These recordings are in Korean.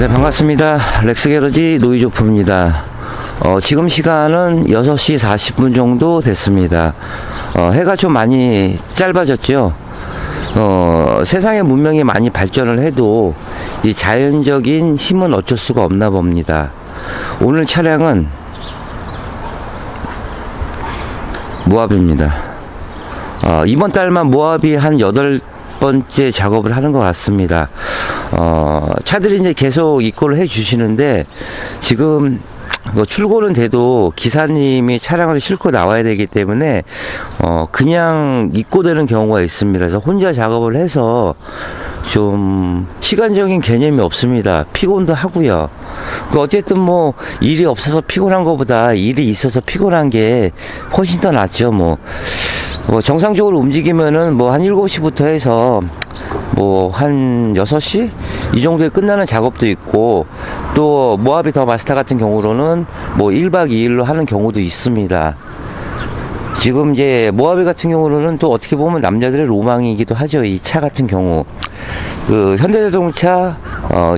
네, 반갑습니다. 렉스게러지 노이조프입니다. 지금 시간은 6시 40분 정도 됐습니다. 해가 좀 많이 짧아졌죠. 세상의 문명이 많이 발전을 해도 이 자연적인 힘은 어쩔 수가 없나 봅니다. 오늘 차량은 모하비입니다. 이번 달만 모하비 한 8번째 작업을 하는 것 같습니다. 차들이 이제 계속 입고를 해 주시는데, 지금 출고는 돼도 기사님이 차량을 싣고 나와야 되기 때문에 그냥 입고되는 경우가 있습니다. 그래서 혼자 작업을 해서 좀 시간적인 개념이 없습니다. 피곤도 하고요. 어쨌든 뭐 일이 없어서 피곤한 것보다 일이 있어서 피곤한 게 훨씬 더 낫죠. 뭐 정상적으로 움직이면은 뭐 한 7시부터 해서 뭐 한 6시 이 정도에 끝나는 작업도 있고, 또 모하비 더 마스터 같은 경우로는 뭐 1박 2일로 하는 경우도 있습니다. 지금 이제 모하비 같은 경우는 또 어떻게 보면 남자들의 로망이기도 하죠. 이 차 같은 경우, 그 현대자동차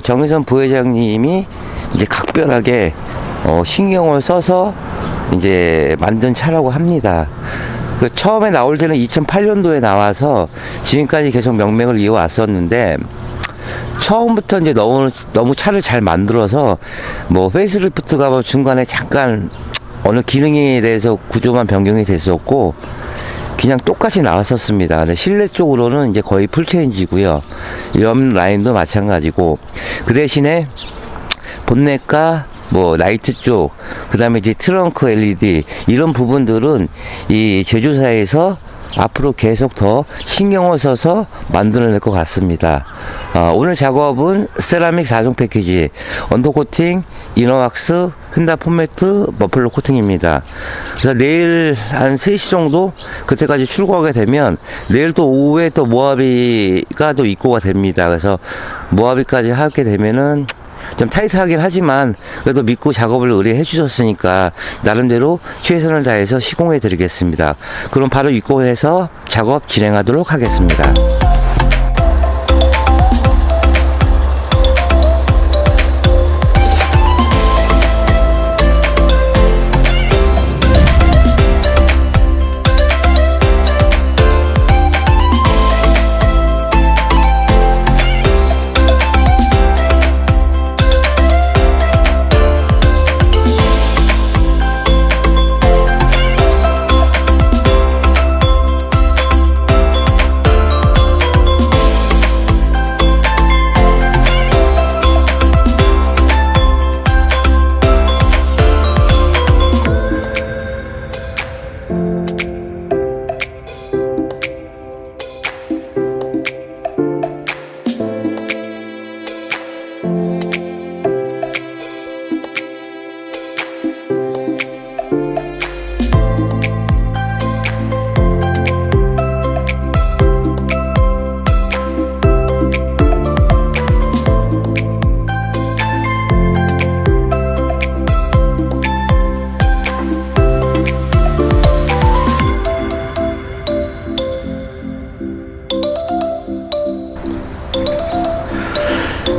정의선 부회장님이 이제 각별하게 신경을 써서 이제 만든 차라고 합니다. 그 처음에 나올 때는 2008년도에 나와서 지금까지 계속 명맥을 이어왔었는데, 처음부터 이제 너무 차를 잘 만들어서 뭐 페이스리프트가 뭐 중간에 잠깐 어느 기능에 대해서 구조만 변경이 됐었고 그냥 똑같이 나왔었습니다. 근데 실내 쪽으로는 이제 거의 풀체인지고요. 옆 라인도 마찬가지고, 그 대신에 본넷과 뭐 라이트 쪽, 그 다음에 이제 트렁크 LED 이런 부분들은 이 제조사에서 앞으로 계속 더 신경을 써서 만들어낼 것 같습니다. 오늘 작업은 세라믹 4종 패키지, 언더코팅, 이너왁스, 휀다 폼매트, 머플러 코팅입니다. 그래서 내일 한 3시 정도 그때까지 출고하게 되면 내일 또 오후에 또 모하비가 또 입고가 됩니다. 그래서 모하비까지 하게 되면은 좀 타이트하긴 하지만 그래도 믿고 작업을 의뢰해 주셨으니까 나름대로 최선을 다해서 시공해 드리겠습니다. 그럼 바로 입고해서 작업 진행하도록 하겠습니다.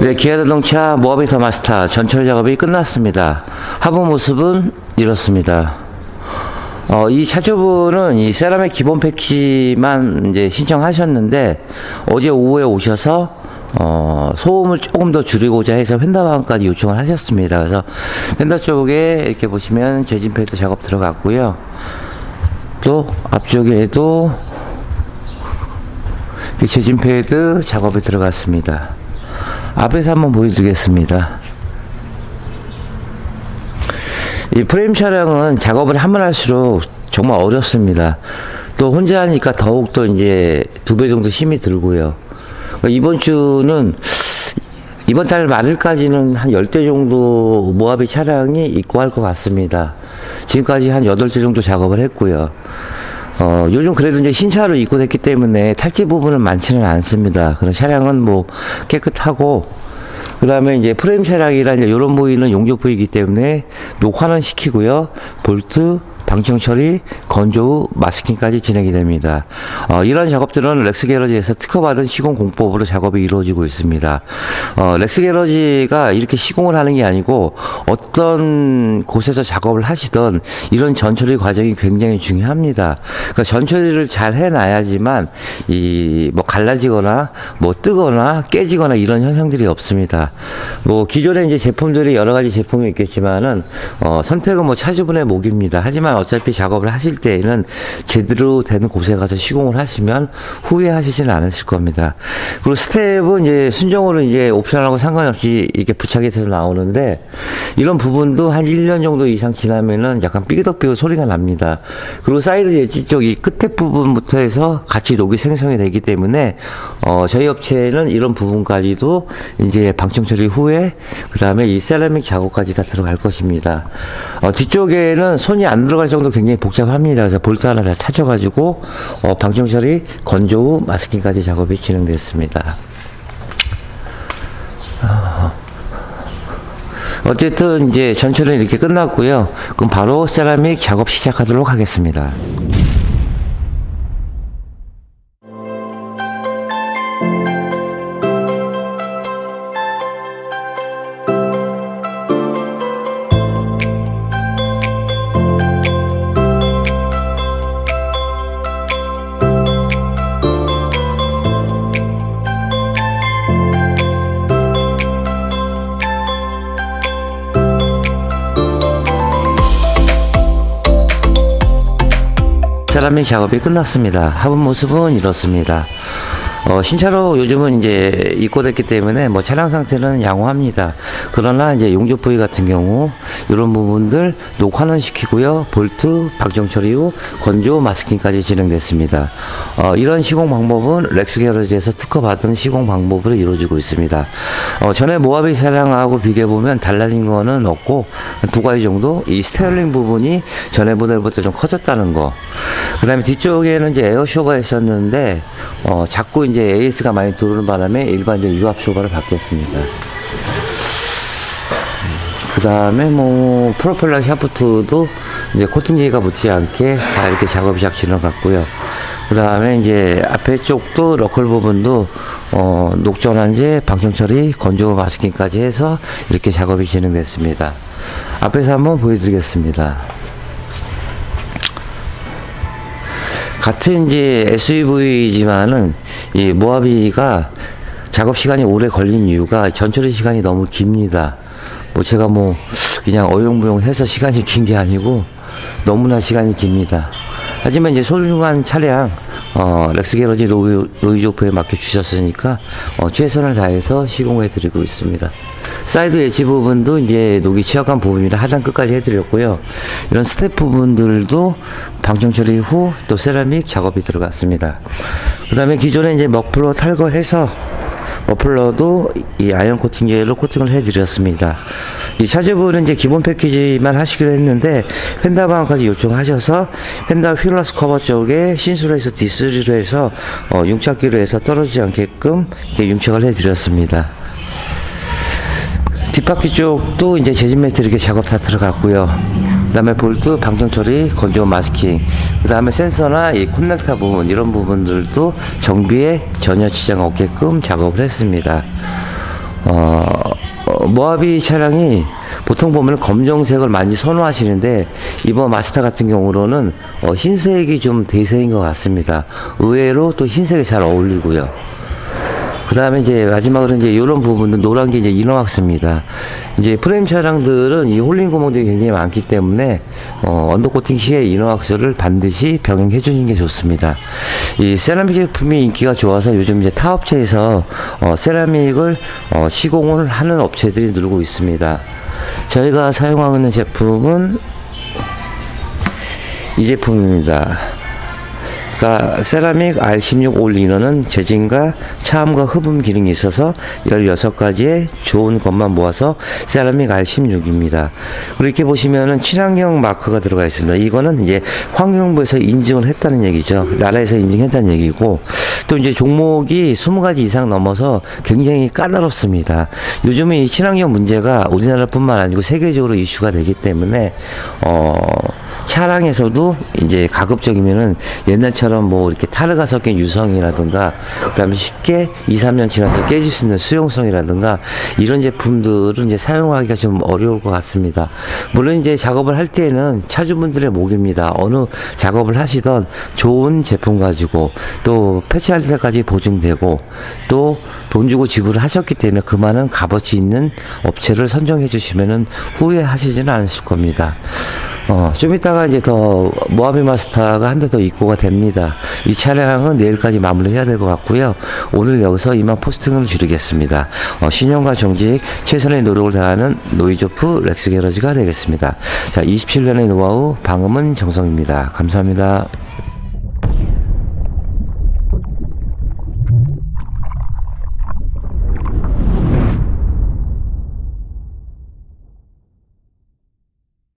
네, 기아자동차 모하비 더 마스터 전철 작업이 끝났습니다. 하부 모습은 이렇습니다. 이 차주분은 이 세라믹 기본 패키지만 이제 신청하셨는데, 어제 오후에 오셔서 소음을 조금 더 줄이고자 해서 휀다 방까지 요청을 하셨습니다. 그래서 휀다 쪽에 이렇게 보시면 재진 패드 작업 들어갔고요. 또 앞쪽에도 재진 패드 작업이 들어갔습니다. 앞에서 한번 보여드리겠습니다. 이 프레임 차량은 작업을 하면 할수록 정말 어렵습니다. 또 혼자 하니까 더욱더 이제 2배 정도 힘이 들고요. 이번 달 말일까지는 한 10대 정도 모하비 차량이 입고할 것 같습니다. 지금까지 한 8대 정도 작업을 했고요. 요즘 그래도 이제 신차로 입고됐기 때문에 탈지 부분은 많지는 않습니다. 그런 차량은 뭐 깨끗하고, 그 다음에 이제 프레임 차량이라 이제 요런 부위는 용접 부위이기 때문에 녹화는 시키고요. 볼트, 방청 처리, 건조 후 마스킹까지 진행이 됩니다. 이런 작업들은 렉스 게러지에서 특허받은 시공 공법으로 작업이 이루어지고 있습니다. 렉스 게러지가 이렇게 시공을 하는 게 아니고 어떤 곳에서 작업을 하시던 이런 전처리 과정이 굉장히 중요합니다. 그러니까 전처리를 잘 해놔야지만 이 뭐 갈라지거나 뭐 뜨거나 깨지거나 이런 현상들이 없습니다. 뭐 기존에 이제 제품들이 여러 가지 제품이 있겠지만은 선택은 뭐 차주분의 몫입니다. 하지만 어차피 작업을 하실 때에는 제대로 되는 곳에 가서 시공을 하시면 후회하시지는 않으실 겁니다. 그리고 스텝은 이제 순정으로 이제 옵션하고 상관없이 이렇게 부착이 돼서 나오는데 이런 부분도 한 1년 정도 이상 지나면은 약간 삐그덕삐그 소리가 납니다. 그리고 사이드 엣지 쪽 이 끝에 부분부터 해서 같이 녹이 생성이 되기 때문에 저희 업체는 이런 부분까지도 이제 방청 처리 후에 그 다음에 이 세라믹 작업까지 다 들어갈 것입니다. 뒤쪽에는 손이 안 들어갈 정도 굉장히 복잡합니다. 그래서 볼트 하나 다 찾아가지고 방청 처리, 건조 후 마스킹까지 작업이 진행됐습니다. 어쨌든 이제 전처리는 이렇게 끝났고요. 그럼 바로 세라믹 작업 시작하도록 하겠습니다. 세라믹 작업이 끝났습니다. 하부 모습은 이렇습니다. 신차로 요즘은 이제 입고됐기 때문에 뭐 차량 상태는 양호합니다. 그러나 이제 용접 부위 같은 경우 이런 부분들 녹화는 시키고요. 볼트, 방청 처리 후 건조 마스킹까지 진행됐습니다. 이런 시공 방법은 렉스 게러지에서 특허받은 시공 방법으로 이루어지고 있습니다. 전에 모하비 차량하고 비교해보면 달라진 거는 없고 두 가지 정도. 이 스테어링 부분이 전에 모델보다 좀 커졌다는 거. 그 다음에 뒤쪽에는 이제 에어쇼가 있었는데 자꾸 이제 AS가 많이 들어오는 바람에 일반적 유압 쇼바를 바뀌었습니다. 그 다음에 뭐 프로펠러 샤프트도 이제 코팅제가 붙지 않게 다 이렇게 작업이 잘 진행갔고요. 그 다음에 이제 앞에 쪽도 러컬 부분도 녹전환제, 방청 처리, 건조 마스킹까지 해서 이렇게 작업이 진행됐습니다. 앞에서 한번 보여드리겠습니다. 같은 이제 SUV지만은 이 모하비가 작업 시간이 오래 걸린 이유가 전처리 시간이 너무 깁니다. 뭐 제가 뭐 그냥 어용부용해서 시간이 긴 게 아니고 너무나 시간이 깁니다. 하지만 이제 소중한 차량 렉스 게러지 로이조프에 맡겨 주셨으니까 최선을 다해서 시공해 드리고 있습니다. 사이드 엣지 부분도 이제 녹이 취약한 부분이라 하단 끝까지 해드렸고요. 이런 스텝 부분들도 방청 처리 후 또 세라믹 작업이 들어갔습니다. 그 다음에 기존에 이제 머플러 탈거해서 머플러도 이 아이언 코팅제로 코팅을 해드렸습니다. 이 차주분은 이제 기본 패키지만 하시기로 했는데 휀다 방까지 요청하셔서 휀다 휠러스 커버 쪽에 신수로 해서 D3로 해서 융착기로 해서 떨어지지 않게끔 이렇게 융착을 해드렸습니다. 뒷바퀴 쪽도 이제 재진 매트 이렇게 작업 다 들어갔고요. 그 다음에 볼트, 방청 처리, 건조 마스킹, 그 다음에 센서나 이 커넥터 부분 이런 부분들도 정비에 전혀 지장 없게끔 작업을 했습니다. 모하비 차량이 보통 보면 검정색을 많이 선호하시는데 이번 마스터 같은 경우로는 흰색이 좀 대세인 것 같습니다. 의외로 또 흰색이 잘 어울리고요. 그 다음에 이제 마지막으로 이제 이런 부분은 노란 게 이제 이너왁스입니다. 이제 프레임 차량들은 이 홀링 구멍들이 굉장히 많기 때문에 언더코팅 시에 이너왁스를 반드시 병행해 주는 게 좋습니다. 이 세라믹 제품이 인기가 좋아서 요즘 이제 타 업체에서 세라믹을 시공을 하는 업체들이 늘고 있습니다. 저희가 사용하고 있는 제품은 이 제품입니다. 그러니까 세라믹 R16 올 이너는 재진과 차음과 흡음 기능이 있어서 16가지의 좋은 것만 모아서 세라믹 R16입니다. 이렇게 보시면은 친환경 마크가 들어가 있습니다. 이거는 이제 환경부에서 인증을 했다는 얘기죠. 나라에서 인증했다는 얘기고, 또 이제 종목이 20가지 이상 넘어서 굉장히 까다롭습니다. 요즘에 이 친환경 문제가 우리나라뿐만 아니고 세계적으로 이슈가 되기 때문에 차량에서도 이제 가급적이면은 옛날처럼 뭐 이렇게 타르가 섞인 유성이라든가, 그다음에 쉽게 2, 3년 지나서 깨질 수 있는 수용성이라든가, 이런 제품들은 이제 사용하기가 좀 어려울 것 같습니다. 물론 이제 작업을 할 때에는 차주분들의 몫입니다. 어느 작업을 하시던 좋은 제품 가지고 또 패치할 때까지 보증되고 또 돈 주고 지불을 하셨기 때문에 그만한 값어치 있는 업체를 선정해 주시면은 후회하시지는 않으실 겁니다. 좀 이따가 이제 더 모하비 마스터가 한 대 더 입고가 됩니다. 이 차량은 내일까지 마무리해야 될 것 같고요. 오늘 여기서 이만 포스팅을 줄이겠습니다. 신용과 정직, 최선의 노력을 다하는 노이조프 렉스 게러지가 되겠습니다. 자, 27년의 노하우, 방음은 정성입니다. 감사합니다.